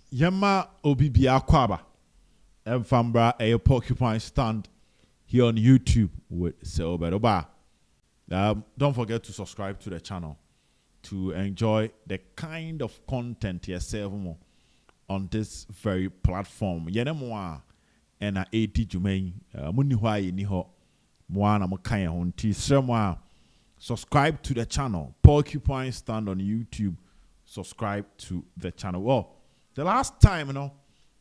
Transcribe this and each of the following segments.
Yama Obibia Kwaba and Fambra a porcupine stand here on YouTube with Seobedoba. Don't forget to subscribe to the channel to enjoy the kind of content yourself on this very platform. Yenemoa and a 80 Jumain Muniwa Niho Moana Mokaya Honti Sermoa. Subscribe to the channel. Porcupine Stand on YouTube. Subscribe to the channel. Well, the last time,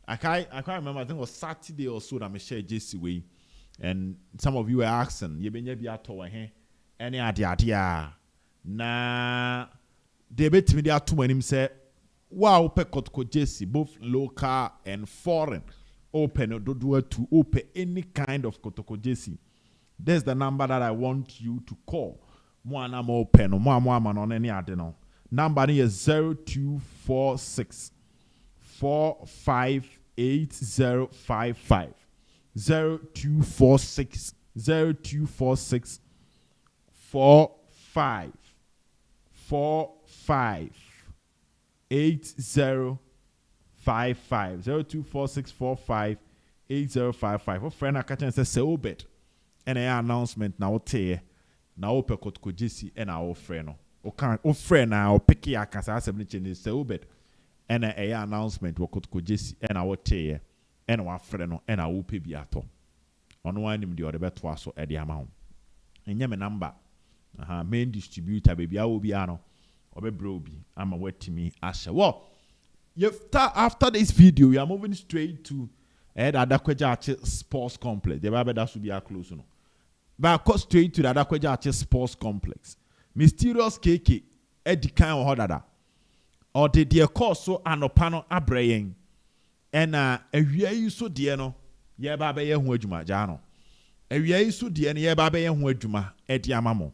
I can't remember. I think it was Saturday or so that I shared JC way, and some of you were asking, "You been be at any idea?" Na they bet me there too many say, "Wow, Kotoko JC, both local and foreign, open to open any kind of Kotoko JC." There's the number that I want you to call. Moana mo open, moa man on any adeno. Number is 0246 458055. 0246 0246 458055. 0246 458055. What friend I catch and say obet. And an announcement now te na ope Kotoko JC and our friend. O friend now pick ya kasa 70 say obet. And an announcement wo Kotoko JC and our te and our friend and our upe biato. On one him the other bet was at the amount. And yam number. Main distributor baby I will be ano or be broby. I'm a wet to me Asha. Well, after this video, we are moving straight to Adakweja Sports Complex. The Bible that should be a close no. But I got straight to the Adakweja Sports Complex. Mysterious KK Eddie kind of hodada. Or the dear course so anopano abraying. And a year so dear no. Ye baba ye huejuma jano. A year so dear ye baba ye huejuma Eddie amamo.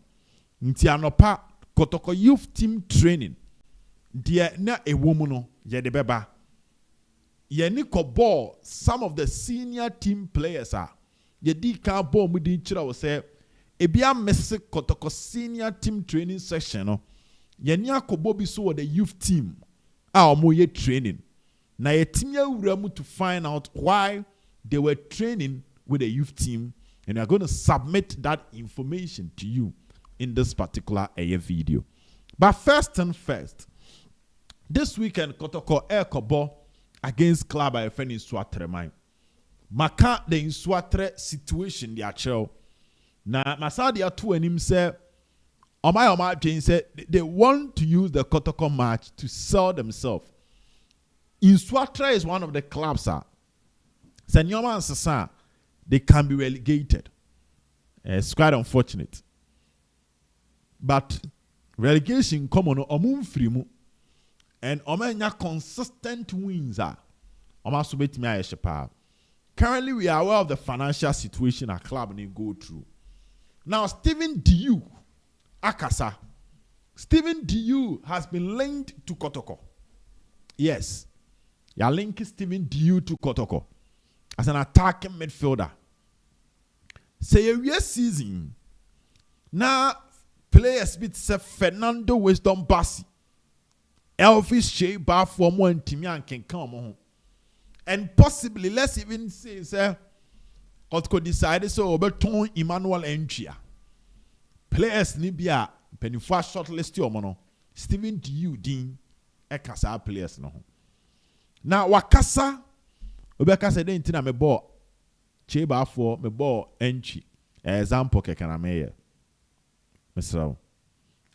Nti anopa Kotoko youth team training. Dear na a woman ye de beba. Ye niko ball some of the senior team players are. Ye di ka ball mudi chira wo say ebia messe Kotoko senior team training session no. Ye ni akobo bi so the youth team a omo ye training. Na ye team ya wura mu to find out why they were training with the youth team, and we are going to submit that information to you in this particular video. But first and first, this weekend Kotoko Kobo against club I friend in Swatremai. Maka the in Swatre situation the actual. Na Masadi atu and him say Oma Jane said they want to use the Kotoko match to sell themselves. In Swatre is one of the clubs Senyoma and Sasa, they can be relegated. It's quite unfortunate. But relegation come on omun frimu and omenya consistent wins are. Currently, we are aware of the financial situation our club need go through. Now, Stephen Diu Akasa. Stephen Diu has been linked to Kotoko. Yes. You are linking Stephen Diu to Kotoko as an attacking midfielder. Say a year season. Now, players bit say Fernando Wisdom Bassi. Elvis Shea Bar for more and Timian can come home. And possibly, let's even say, Kotoko decided so Oberton Emmanuel Entria. Players Nibia, Penifua shortlist your mono. Stephen Diu Dean Ekasa players no. Now Wakasa Obekasa de intina me ball Cheba for me ball entry. Example kekana meye. Mr.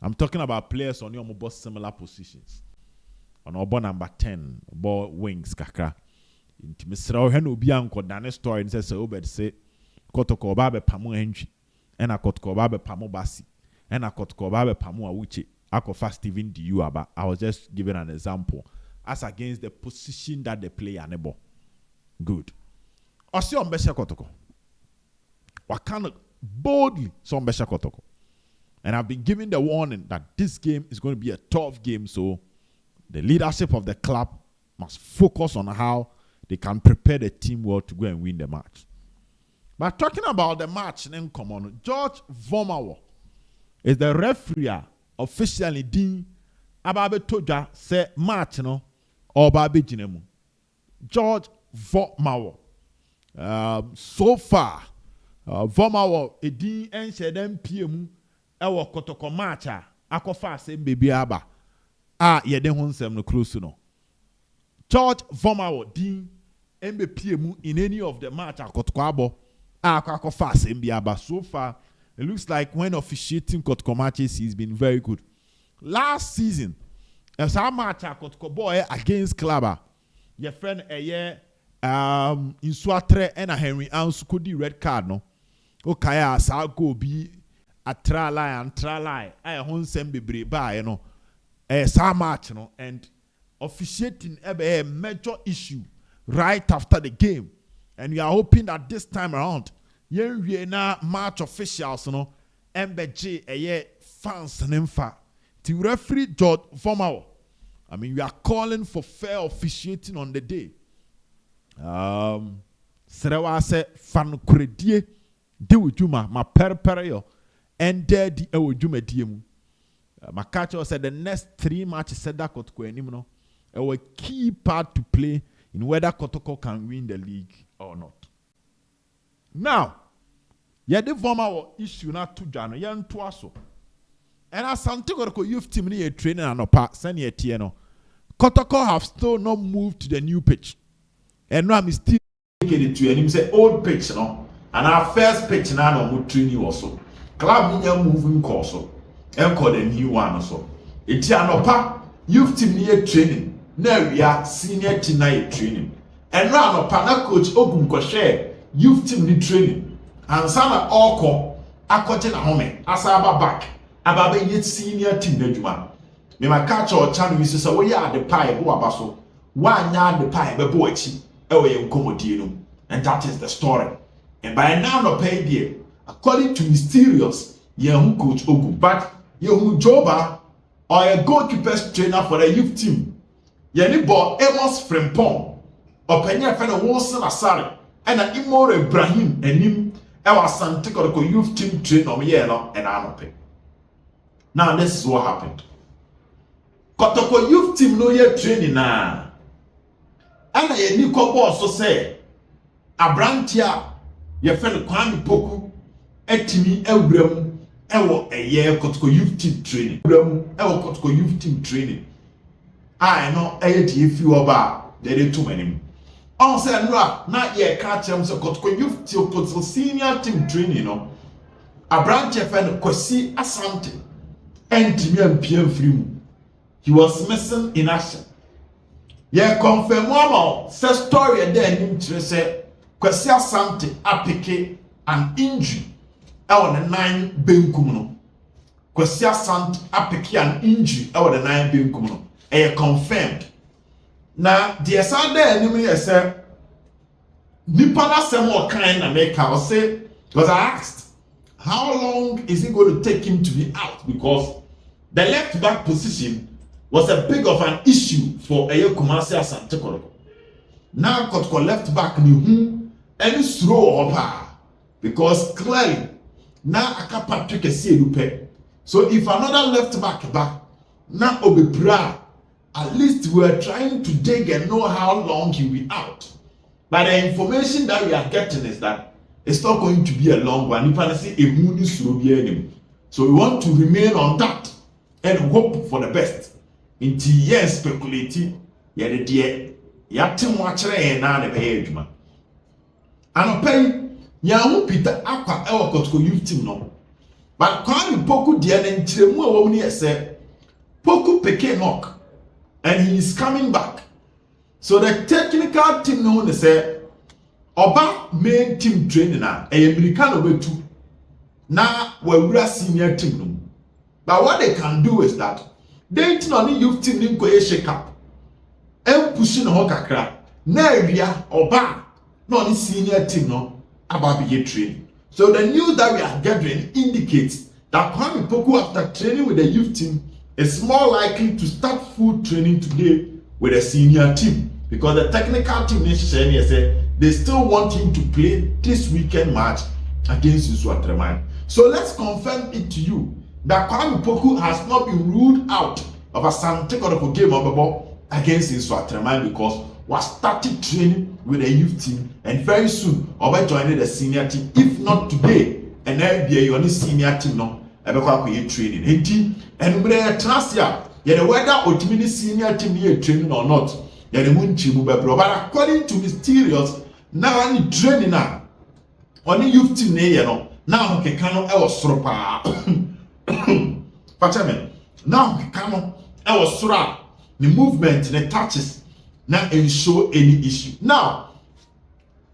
I'm talking about players on your mobile similar positions. On obo number 10, ball wings kakra. Inti Mr. Hen obi anko dane story and say obed say Kotoko babe pamu entry. Ena Kotoko babe pamu basi. Ena Kotoko babe pamu awuche. Ako fast Stephen Diu aba. I was just giving an example. As against the position that they play anebo. Good. Osi ombesha Kotoko. Wakana boldly so ombesha Kotoko. And I've been giving the warning that this game is going to be a tough game, so the leadership of the club must focus on how they can prepare the team well to go and win the match. But talking about the match in common, George Vomawo is the referee officially Dean Ababe Toja say match no or Babe Jinemu. George Vomawo. So far, Vomawo edin enche dem PM ewo Kotoko match akofa asem baby aba yede ho nsem no close no. George Vomawo din embe PM in any of the match Kotoko abo akofa asem bi aba. So far, it looks like when officiating Kotoko matches, he's been very good. Last season, as our match Kotoko boy against Klaba, your friend in Swatre and a Henry Ansukudi red card no. Okaya sa go be a try and try lie. I hon send be by you know. Sa match no and officiating a major issue right after the game. And we are hoping that this time around, we na match officials no MBG fans nemfa. The referee George Vomawo. I mean, we are calling for fair officiating on the day. Serewa se fan kredie de wujuma ma perpere yo and there di wujuma diemu. Makacho said the next 3 matches said that Kotoko anim no a key part to play in whether Kotoko can win the league or not. Now, the Vomawo issue na to jano yan twaso. And Asante Kotoko youth team ni training anopa send ye tieno. Kotoko have still not moved to the new pitch. And now I'm still taking it to him say old pitch no. And our first pitch now no more training also. Club ni moving course so. And call the new one also. Iti anopa youth team ni training. Now we are senior team na training. And now anopa na coach Ogum ko share youth team ni training. And sana oko akote na home asaba back. Ababe yet senior team na juma. Me ma catch or channel is so we are the pie who abaso. One yard the pie be boachi. And that is the story. And by now no pay dear. According to Mysterious, young coach Ogu, but young Joba or a goalkeeper's trainer for the youth team. Yeni ball Amos Frempong or Penya Fena Wilson Asari and an Imore Ibrahim and him our Asante Kotoko youth team train on yellow and anope. Now this is what happened. Kotoko youth team no yet training now. And a new couple so say Abrantia, your friend Kwame Poku, etimi ewrem ewo eye Kotoko youth team training. Ewrem ewo Kotoko youth team training. I know eye few oba there too many. On say na ye catch them so Kotoko youth team Kotoko senior team training no. Abrantia friend Kwasi Asante entimi ampiem free. He was missing in action. Yeah, confirm one say story and then him say Kwasi Asante apike an injury on the 9 benkum no. Kwasi Asante apike an injury on the 9 benkum no. Confirmed. Now the Sunday enemy say nipa na sem o kind na make I say because I asked how long is it going to take him to be out because the left back position was a big of an issue for Kwasi Asante Kotoko. Now Kotoko left back ni any slow up because clearly now aka Patrick Esielupe. So if another left back now Obepra, at least we are trying to dig and know how long he'll be out. But the information that we are getting is that it's not going to be a long one. So we want to remain on that and hope for the best. Inti yes speculating yede de yatem wa kire na na be adwuma anopai ya hu Peter akwa ewo Kotoko youth team no but Kwame Poku de na ntiremu a wo ni ese Poku peke knock and he is coming back so the technical team no ne say oba main team training na American obetu na wawura senior team no but what they can do is that they not youth team in go shake up. And pushing ho kakra. Na area oba no ni senior team no about be training. So the news that we are gathering indicates that Kwame Poku after training with the youth team is more likely to start full training today with the senior team because the technical team say they still want him to play this weekend match against Nsukka. So let's confirm it to you that Kwame Poku has not been ruled out of a Asante Kotoko game against Nsukka because was started training with the youth team, and very soon Oba joined the senior team. If not today, and then be on the senior team no, Ebekwa ko training. Enti enumere transfer, the whether ultimately senior team here training or not, the munchi mu bebro. But according to Mysterious, now any training now, on the youth team ne no, now ke kano e was soro pa. Pachamen, now ke kano e was soro. The movement, the touches, now ensure any issue. Now,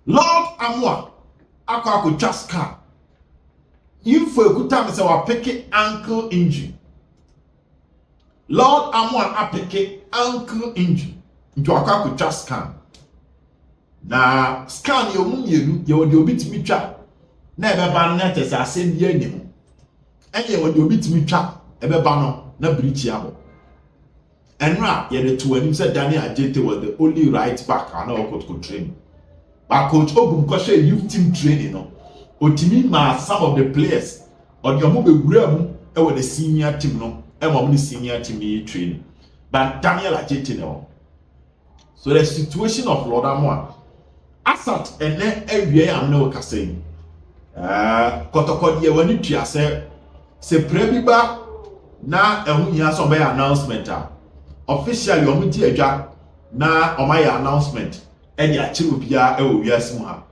Lord Amoah, I could just come. You for a good time, so I pick ankle injury. Lord Amoah, I pick ankle injury. Into a could just come. Now, scan your moon, you will be to me trap. Never ban net as I send the enemy. And you will be to me trap, ever banner, no breach yabo. And now, the two and him said Daniel Ajete was the only right back I know could train. But Coach Obum Koshe youth team training, no. Otimi ma some of the players on your mobile realm with the senior team, no, and the senior team training. But Daniel Ajete, no. So the situation of Lord Amoah, Asat and then every year I'm no saying. Kotoko ye when you say Prebiba na ehunya some announcement. Officially omuti edwa na omaya announcement e dey achiru bia e wo wiase mu ha,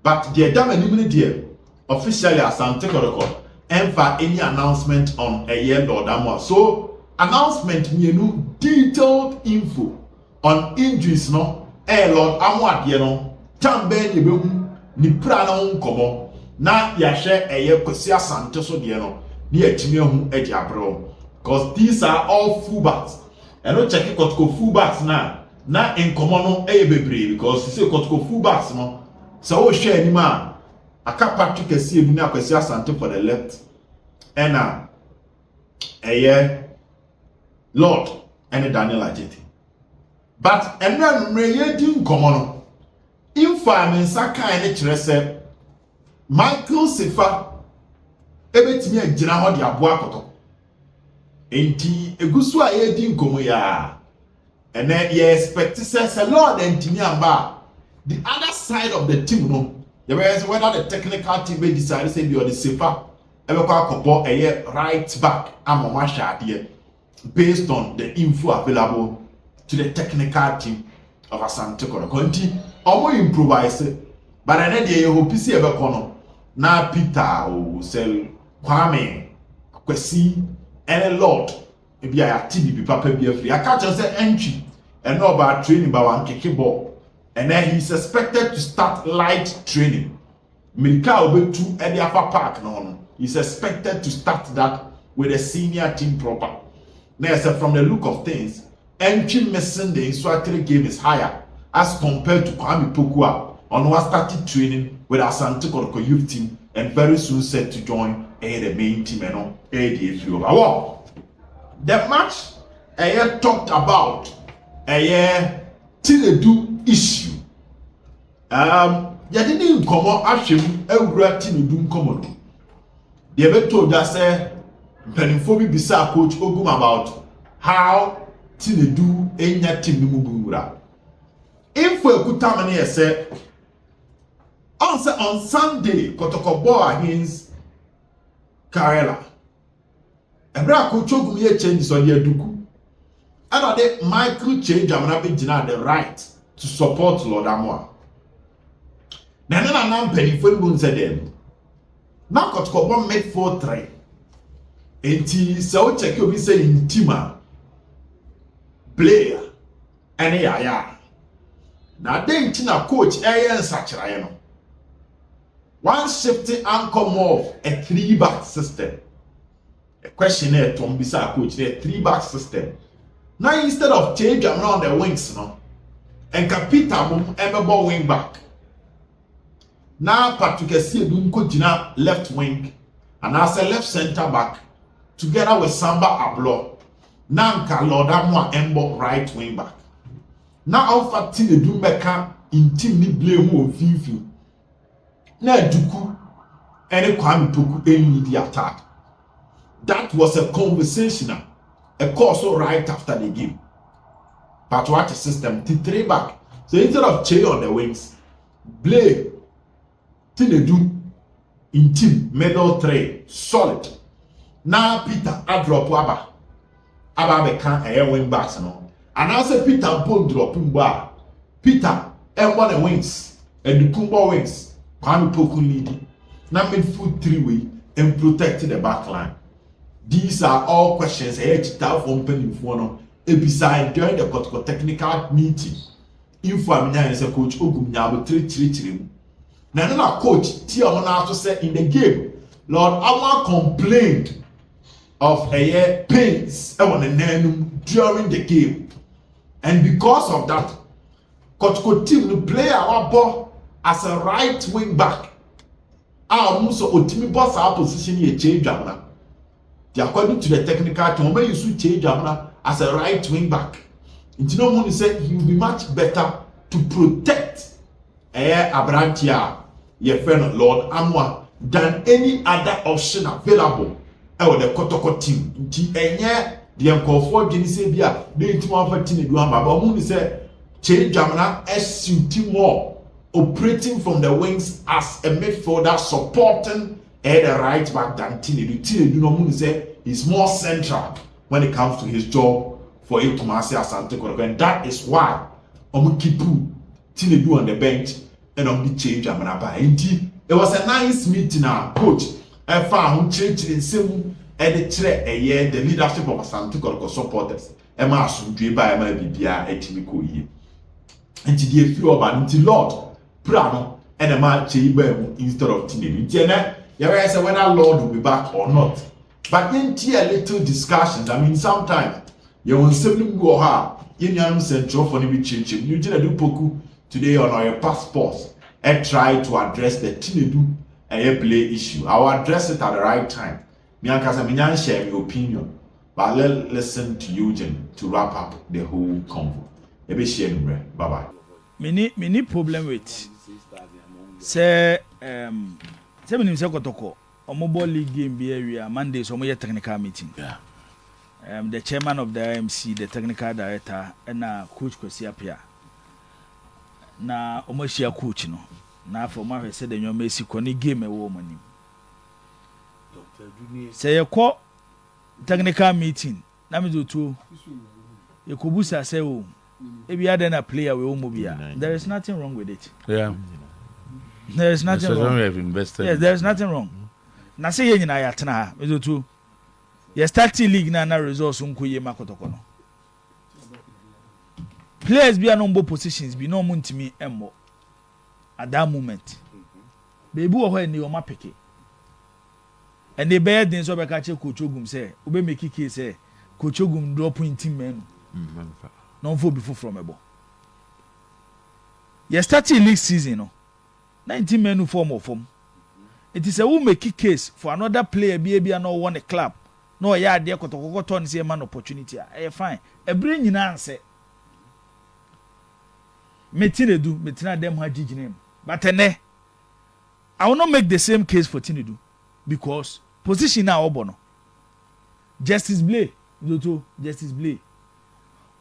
but the dam anim ne dey officially Asante Kotoko enfa any announcement on a year Lord Amoah. So announcement mienu detailed info on injuries no Lord Amoah de no tambe ye behu ni pra na nkomo na ya hwe Kwasi Asante so de no ni atimi ahu e dey abro, because these are all fullbacks. And no check Kotoko fullbacks na in common bebre, because you say Kotoko fullbacks no. So we share any man. I can't Patrick see you now Kwasi Asante for the left. And Lord and Daniel Ajete. But and then in common. Info I Saka and Chrese Michael Sifa ebetimi agina ho de aboa Kotoko. Enti egusu a ye di nkomo ya ene ye expect says a Lord entimi amba the other side of the team no, the whether the technical team may decide say be on the safer ebekwa akopo eye right back Amoah shade based on the info available to the technical team of Asante Kotoko. Enti omo improvise but ene de ye hope see ebekọ no na Peter o sel Kwame Kwasi and Lord, maybe I have TB papa be free. I can't just say entry and no about training by one kicking ball. And then he's expected to start light training. Milka will be to any upper park no. He's expected to start that with a senior team proper. Now, from the look of things, entry missing the instructory game is higher as compared to Kwame Poku on what started training with Asante Kotoko youth team and very soon set to join the main team and the match talked about Tinedu issue. You didn't come on Ashim Elgra Tinedu Komodo. They ever told us Pennyphobi Bisa coach Ogum about how Tinedu Enya team Numubura. If we could tell me say on Sunday, Kotoko ball against Karela. Ebra coach Ogum ye changes on your duku. And the Michael change amana be the right to support Lord Amoah. Nana Pennyphobi said them. Now Kotoko made 4-3. Enti so check you be say intima player and ya. Now then tina coach and sachira no. One shifting anchor more of a 3-back system. A questionnaire to bisa coach a 3-back system. Now instead of change around the wings no, and Kapita mum ever ball wing back. Now Patrick Dunko Jina left wing and as a left center back together with Samba Ablo. Nanka Lord Amoah Embo right wing back. Now Alpha Tinedu Meka in team ni blame who Fifi. Na Duku and Kwame Poku any the attack. That was a conversational, a course right after the game. But what a system, the 3 back, So instead of Che on the wings, Blay Tinedu in team middle three solid. Now Peter a drop Aba can a wing backs no. And I say Peter Bone dropping bar. Peter one the wings and the Kumba wings. Kwame Poku leading. Now midfield three-way and protecting the back line. These are all questions I had to from penny for beside during the Kotoko technical meeting. Info Amina is a coach Ogum Yabo 3-3-3. Now coach Tia Mona said in the game, Lord Amoah complained of a pains during the game. And because of that, Kotoko team will play our ball as a right wing back. Our Muso Otimi boss our position here change now. According to the technical team, when you should change as a right wing back. It's no one said he will be much better to protect Abrantia, your friend Lord Amoah, than any other option available with the Kotoko team. The uncle for Genisabia, they into one for Tinedu, but Moon said change Jamana as team more operating from the wings as a midfielder supporting the right back than Tinedu. Tinedu no Moon say is more central when it comes to his job for Kwasi Asante, and that is why Omukipu Tinedu on the bench and on the change Jamana. Indeed, it was a nice meeting. Coach, I found change in same. The leadership of Asante Kotoko supporters. Emma Asundwe by Emma Bibia Etimiko ye. And to the few of an Lord Prano and a man Chibem instead of Tinedu. Jena, I say whether Lord will be back or not. But in a little discussions, I mean, sometimes you will simply go hard. In your central for the change. You did do Poku today on our passports and try to address the Tinedu and play issue. I will address it at the right time. I share your opinion, but let's listen to Eugene to wrap up the whole convo. Bye bye. Many problem with say many say Kotoko or mobile league game be area Monday so more technical meeting. Yeah. The chairman of the IMC, the technical director, and coach Kwasi Asante. Na omoshia coach no. Na for my say the new Messi koni game e wo money. Say you call technical meeting. Na me do too. You kubusa say oh. If you had a player we mobile. There is nothing wrong with it. Yeah. There is nothing wrong. We have invested. Yes, there is nothing wrong. Na say you na ya tena. Me do too. You start league na results unkuye Kotoko no. Players be on both positions be no muntimi emmo. At that moment. Baby wo ho ni o ma peke. And the bad things over catch Coach Ogum say, Ube make it say, Coach Ogum drop in team men. Non for before from a ball. You starting league season, no 19 men who form of form. It is a who make case for another player, be no one a club. No, yeah, dear Kotoko turn see a man opportunity. Fine. A bring in answer. Metinedu, Metina them had name. But I will not make the same case for Tinedu because position now obono. Justice Blay, Justice Blay,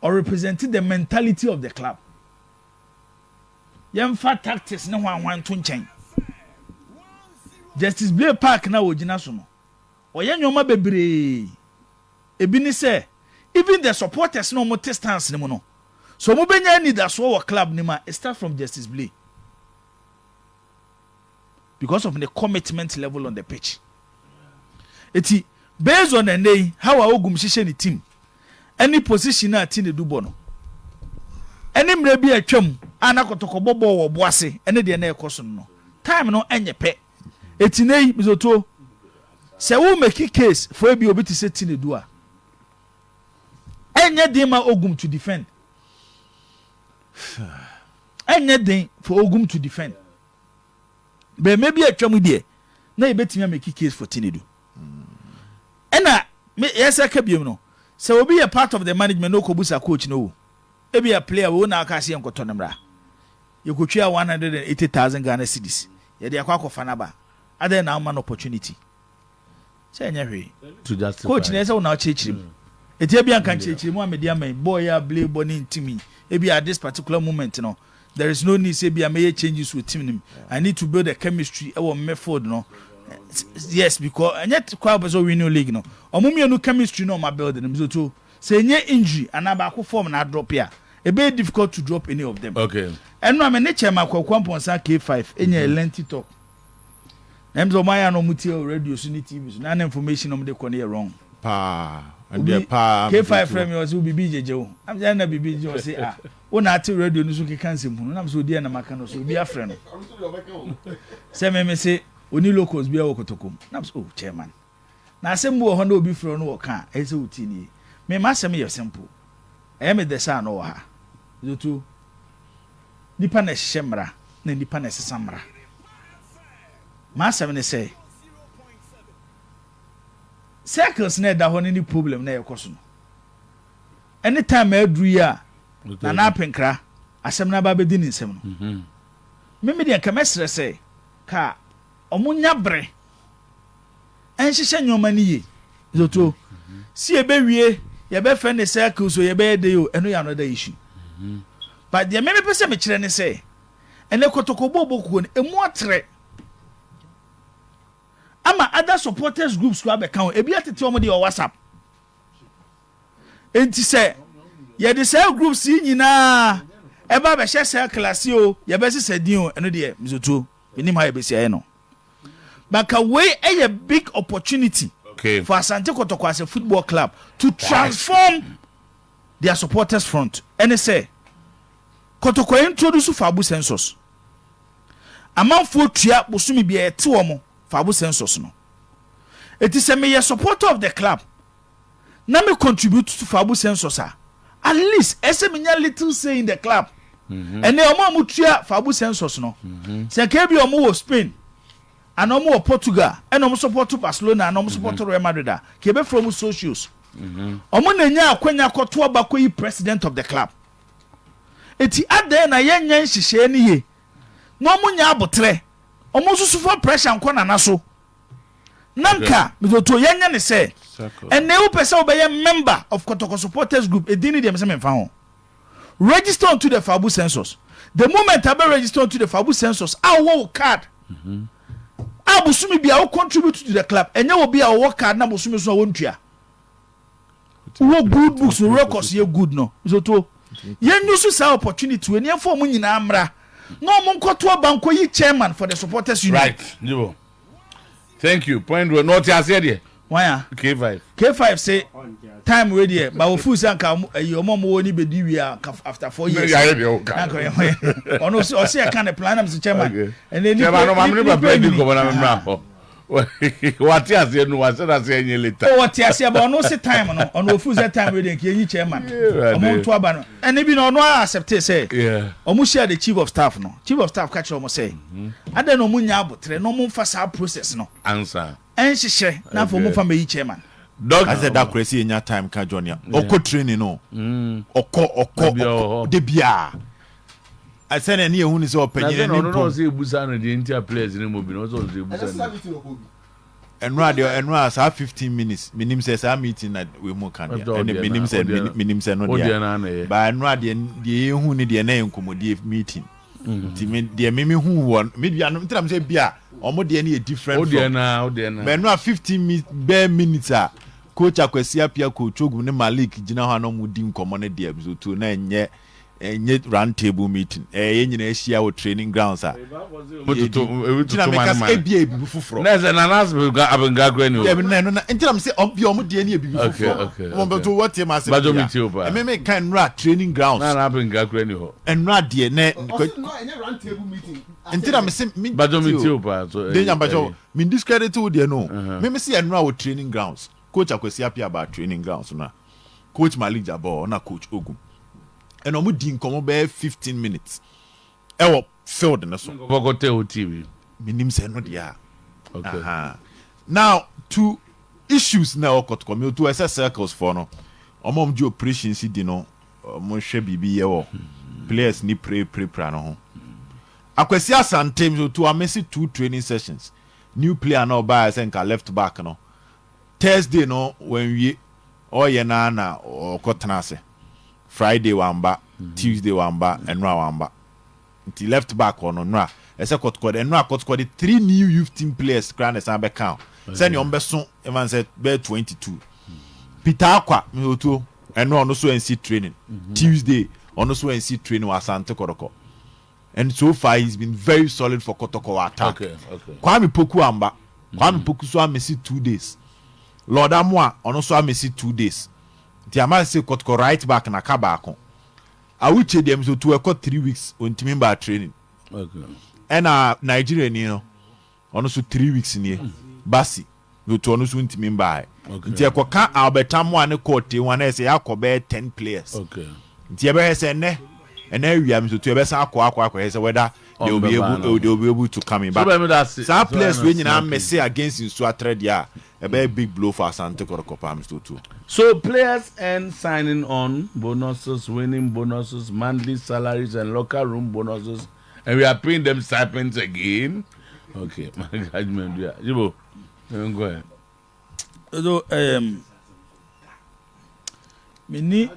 or representing the mentality of the club. Yemfa tactics no one to change. Justice Blay Park na ojina so no. Oya nyoma bebre. Ebini say even the supporters no more stance ni mo no. So mo benya need that so club ni ma start from Justice Blay. Because of the commitment level on the pitch. Eti based on the name how Ogum shise ni team. Any position na team do bono. Any mrebi atwam ana Kotoko bobo wo boase ene de na ekoso no. Time no enye pe. Eti nei mizoto se wo make case for ebi obi ti se team do a. Enye de ma Ogum to defend. Enye de for Ogum to defend. But maybe atwam de na e betimi make case for Tinedu. Ena me yes akabiem no. Se obi a part of the management no kobusa coach no. Ebi a player we na aka se enkoto nemra. You could share 180,000 Ghana cedis. Ye de akwa kofa na ba. Other na man opportunity. Say nya hwe. To justify. Coach na say una chechirim. Eti ebi an kan chechirim mo amedia man boy ya play boni ntimi. Ebi at this particular moment no. there is no need say be a major changes with team. I need to build a chemistry our method no. Yes, because and yet quite was we new league no. Omumi no chemistry no my building them so too. Say any injury and about form na drop here. It be difficult to drop any of them. Okay. And no I'm nature ma Kwamponsa K5 any lengthy talk. Them so my no muti radio so ni TV so na information on the corner wrong. Pa and the pa K5 frame was will be BJJ. I'm just na BJJ say ah. Una ati radio no so ke cancel mu. Na so dia na maka no so be a friend. Say me say oni locals be a Kotoko. Na so chairman. Na asem wo ho na obi fro no wo ka e say uti ni. Me ma asem ye simple. E me the sa no ha. Zotu nipa na shemra na nipa na sesamra. Ma asem ne say circles na da ho ni problem na yekoso no. Anytime adru ya na apenkra asem na ba be di ni nsem no. Me de ka mesre say ka omunya bre enhihye nyoma ni ye zoto si ebe wie ye be fe ne circles so ye be de yo eno ya no da issue but the me pese me kire ne say ene Kotoko boboku ne emu atre ama other supporters groups ko abeka ebi atete omo de WhatsApp enti say ye de say groups nyina eba be hye say class o ye be se din o eno de mizoto enim ha ye be say no but way a big opportunity for Asante Kotoko as a football club to transform their supporters front and say Kotoko introduce Fabu census amanfo tua bosumi bia ete omo Fabu census no it is a me supporter of the club na me contribute to Fabu census at least ese me little say in the club and then omo tua Fabu census no se ke bi omo wo Spain and omo Portugal and omo support Barcelona and omo support Real Madrid ke be from socials omo na nya akwanya koto abako yi president of the club eti ade na yenya nhihye ni ye no omo nya abotre omo susu for pressure nko na naso nanka mizoto yenya ne say and ne wo pese obeye member of Kotoko supporters group edini dem se memfa ho register onto the Fabu census the moment I be register onto the Fabu census I wo card abusumi bia wo contribute to the club enye wo bia wo card na busumi so wo ntua wo good books records ye good no so to ye nyusu sa opportunity we ne for mu nyina amra no mo nkoto banko yi chairman for the supporters union right Nibo. Thank you point we not here there why K5 say time we there but we full sanka omo mo ni bedi wi after 4 years ono o say can plan am say chairman and then chairman no mamre ba bedi go na memra ho what here say no what say any later what here say but ono say time no ono full say time we there ki chairman omo to aba no and bi no ono accept say omo share the chief of staff catch omo say ade no mo nya abotre no mo fa sa process no answer enhihye na for mo fa me chairman dog I said that crazy in your time ka Jonia oko training no oko de bia I said any ehun is opinion no say ebusa no the entire players ni mo bi no so ebusa enra sa 15 minutes minim say sa meeting na we mo kan and minim say no dia ba enra de ehun ni de na enkomodie meeting de me hu won me bia no ntam say bia omo de na different from but enra 15 minutes coach Kwasi Apia coach Ogu ne Malik gina ho na mo di nkomo ne de episode 2 na enye round table meeting nyina ehia wo training grounds because ebia ebibu fufuro na ze na nas abenga grenu no ntiram say obia omo de na ebibu fufuro mo beto what him as me kan ra training grounds na abenga grenu ho enra de na round table meeting ntiram say badomitio pa so de nyambajo min discredit wo de no me say enra wo training grounds coach Kwasi Apia about training grounds na coach Malik Jabo na coach Ogu and omo di nkomo be 15 minutes ewo field na so go tell TV minim say no dia okay now two issues na Kotoko me to SS circles for no omo di operation si di no mo hwe bibi ye wo players ni pray no ho Kwasi Asante me to amesi 2 training sessions new player na oba senka left back no Thursday no when we oye na okotana se Friday wamba Tuesday wamba and wamba nti left back on Nra ese Kotoko de Nra Kotoko the 3 new youth team players grand as am be count say ne beso eman say be 22 Peter Akwa me oto eno no so NC training Tuesday ono so NC training was Asante Kotoko and so far he's been very solid for Kotoko attack. Okay. Kwame Poku amba. Kwame Poku so amesi 2 days. Lord Amoah ono so amesi 2 days. Ti ama say Kotoko right back na ka baako. Awuche dem so to 3 weeks on timimba training. Okay. And Nigeria ni no ono so 3 weeks ni Basi no to ono so timimba. Nti ekoka Albert Amoah ne court one say yakobe 10 players. Okay. Nti ebe say ne and then we are to akwa whether they will be able to come in. But some players when you messy against you so trade a very big blow for Asante Kotoko too. So players and signing on bonuses, winning bonuses, monthly salaries, and locker room bonuses, and we are paying them stipends again. Okay, my judgment. Yeah, Jibo, go ahead. So me ni